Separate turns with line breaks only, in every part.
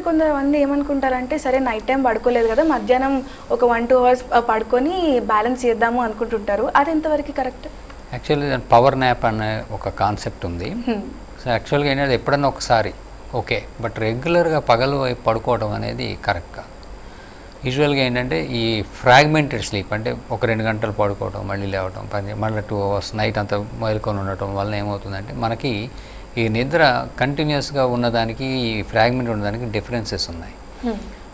కొంతమంది ఏమనుకుంటారంటే సరే నైట్ టైం పడుకోలేదు కదా, మధ్యాహ్నం ఒక 1-2 అవర్స్ పడుకొని బ్యాలెన్స్ చేద్దాము అనుకుంటుంటారు. అది ఎంతవరకు కరెక్ట్?
యాక్చువల్లీ పవర్ న్యాప్ అనే ఒక కాన్సెప్ట్ ఉంది. సో యాక్చువల్గా ఏంటంటే ఎప్పుడన్నా ఒకసారి ఓకే, బట్ రెగ్యులర్గా పగలు పడుకోవడం అనేది కరెక్ట్ కాదు. యూజువల్గా ఏంటంటే ఈ ఫ్రాగ్మెంటెడ్ స్లీప్ అంటే ఒక 2 గంటలు పడుకోవడం, మళ్ళీ లేవడం, మళ్ళీ 2 అవర్స్ నైట్ అంతా మేల్కొని ఉండటం వల్ల ఏమవుతుందంటే మనకి ఈ నిద్ర కంటిన్యూస్గా ఉన్నదానికి ఈ ఫ్రాగ్మెంట్ ఉన్నదానికి డిఫరెన్సెస్ ఉన్నాయి.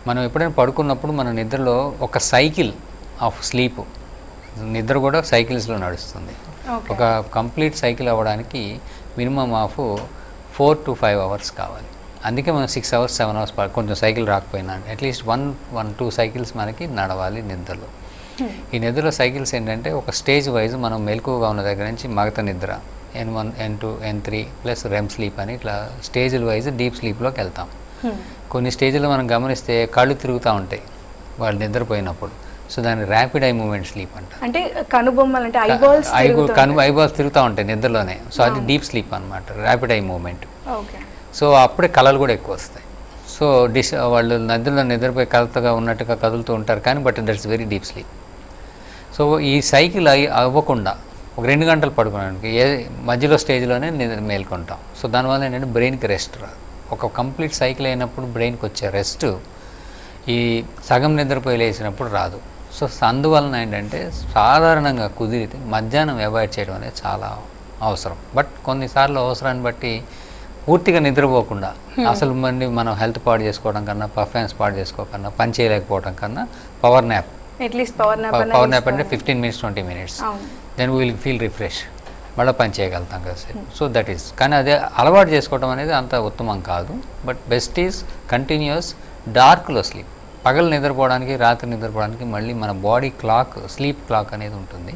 మనం ఎప్పుడైనా పడుకున్నప్పుడు మన నిద్రలో ఒక సైకిల్ ఆఫ్ స్లీప్, నిద్ర కూడా సైకిల్స్లో నడుస్తుంది. ఒక కంప్లీట్ సైకిల్ అవ్వడానికి మినిమమ్ ఆఫ్ 4 to 5 అవర్స్ కావాలి. అందుకే మనం 6 అవర్స్ 7 అవర్స్ కొంచెం సైకిల్ రాకపోయినా అట్లీస్ట్ 1-2 సైకిల్స్ మనకి నడవాలి నిద్రలో. ఈ నిద్రలో సైకిల్స్ ఏంటంటే ఒక స్టేజ్ వైజ్ మనం మెలకువగా ఉన్న దగ్గర నుంచి మగత నిద్ర, N1, N2, N3 plus REM sleep అని ఇట్లా స్టేజ్ల వైజ్ డీప్ స్లీప్లోకి వెళ్తాం. కొన్ని స్టేజ్లో మనం గమనిస్తే కళ్ళు తిరుగుతూ ఉంటాయి వాళ్ళు నిద్రపోయినప్పుడు. సో దాన్ని ర్యాపిడ్ ఐ మూమెంట్ స్లీప్ అంట.
అంటే కనుబొమ్మలు అంటే
ఐబాల్స్ తిరుగుతూ ఉంటాయి నిద్రలోనే. సో అది డీప్ స్లీప్ అనమాట, ర్యాపిడ్ ఐ మూమెంట్. సో అప్పుడే కళలు కూడా ఎక్కువ వస్తాయి. సో వాళ్ళు నిద్రపోయి కలతగా ఉన్నట్టుగా కదులుతూ ఉంటారు కానీ but that's very deep sleep. So ఈ సైకిల్ అవ్వకుండా ఒక 2 గంటలు పడుకోవడానికి మధ్యలో స్టేజ్లోనే మేల్కొంటాం. సో దానివల్ల ఏంటంటే బ్రెయిన్కి రెస్ట్ రాదు. ఒక కంప్లీట్ సైకిల్ అయినప్పుడు బ్రెయిన్కి వచ్చే రెస్ట్ ఈ సగం నిద్రపోయి లేచినప్పుడు రాదు. సో అందువలన ఏంటంటే సాధారణంగా కుదిరితే మధ్యాహ్నం అవాయిడ్ చేయడం అనేది చాలా అవసరం. బట్ కొన్నిసార్లు అవసరాన్ని బట్టి పూర్తిగా నిద్రపోకుండా అసలు మనం హెల్త్ పాడు చేసుకోవడం కన్నా, పర్ఫార్మెన్స్ పాడు చేసుకోకన్నా, పని చేయలేకపోవడం కన్నా పవర్ న్యాప్ అంటే 15 minutes 20 minutes then will feel refresh, మళ్ళీ పని చేయగలుగుతాం కదా. సో దట్ ఈస్, కానీ అదే అలవాటు చేసుకోవడం అనేది అంత ఉత్తమం కాదు. బట్ బెస్ట్ ఈజ్ కంటిన్యూస్ డార్క్లో స్లీప్. పగలు నిద్రపోవడానికి, రాత్రి నిద్రపోవడానికి మళ్ళీ మన బాడీ క్లాక్, స్లీప్ క్లాక్ అనేది ఉంటుంది.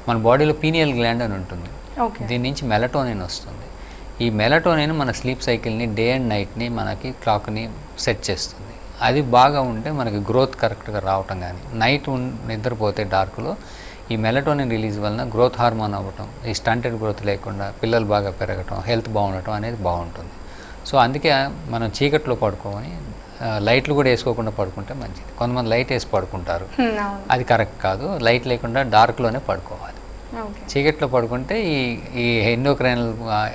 మన బాడీలో పీనియల్ గ్లాండ్ అని ఉంటుంది. దీని నుంచి మెలటోనిన్ వస్తుంది. ఈ మెలటోనిన్ మన స్లీప్ సైకిల్ని, డే అండ్ నైట్ని మనకి క్లాక్ని సెట్ చేస్తుంది. అది బాగా ఉంటే మనకి గ్రోత్ కరెక్ట్గా రావటం, కానీ నైట్ నిద్రపోతే డార్క్లో ఈ మెలటోనిన్ రిలీజ్ వలన గ్రోత్ హార్మోన్ అవ్వటం, ఈ స్టంటెడ్ గ్రోత్ లేకుండా పిల్లలు బాగా పెరగటం, హెల్త్ బాగుండటం అనేది బాగుంటుంది. సో అందుకే మనం చీకట్లో పడుకోమని, లైట్లు కూడా వేసుకోకుండా పడుకుంటే మంచిది. కొంతమంది లైట్ వేసి పడుకుంటారు, అది కరెక్ట్ కాదు. లైట్ లేకుండా డార్క్లోనే పడుకోవాలి. చీకట్లో పడుకుంటే ఈ ఎండోక్రైనల్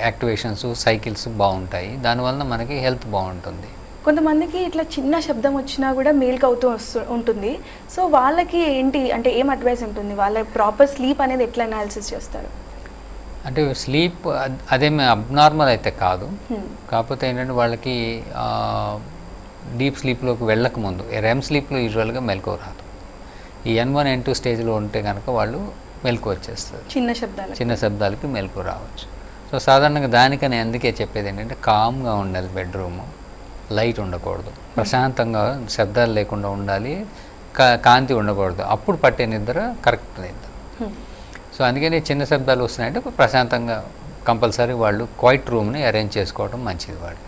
యాక్టివేషన్స్, సైకిల్స్ బాగుంటాయి. దానివల్ల మనకి హెల్త్ బాగుంటుంది.
కొంతమందికి ఇట్లా చిన్న శబ్దం వచ్చినా కూడా మేల్క్ అవుతూ ఉంటుంది. సో వాళ్ళకి ఏంటి అంటే ఏం అడ్వైస్ ఉంటుంది? వాళ్ళ ప్రాపర్ స్లీప్ అనేది ఎట్లా అనాలిసిస్ చేస్తారు?
అంటే స్లీప్ అదేమి అబ్నార్మల్ అయితే కాదు. కాకపోతే ఏంటంటే వాళ్ళకి డీప్ స్లీప్లోకి వెళ్ళకముందు రెమ్ స్లీప్లో యూజువల్గా మెలకువ రాదు. ఈ N1, N2 స్టేజ్లో ఉంటే కనుక వాళ్ళు మెలకువ వచ్చేస్తుంది. చిన్న శబ్దాలకి మెలకువ రావచ్చు. సో సాధారణంగా దానికని అందుకే చెప్పేది ఏంటంటే కామ్గా ఉండాలి, బెడ్రూము లైట్ ఉండకూడదు, ప్రశాంతంగా శబ్దాలు లేకుండా ఉండాలి, కాంతి ఉండకూడదు. అప్పుడు పట్టే నిద్ర కరెక్ట్ నిద్ర. సో అందుకని చిన్న శబ్దాలు వస్తున్నాయంటే ప్రశాంతంగా కంపల్సరీ వాళ్ళు క్వైట్ రూమ్ని అరేంజ్ చేసుకోవడం మంచిది. వాళ్ళు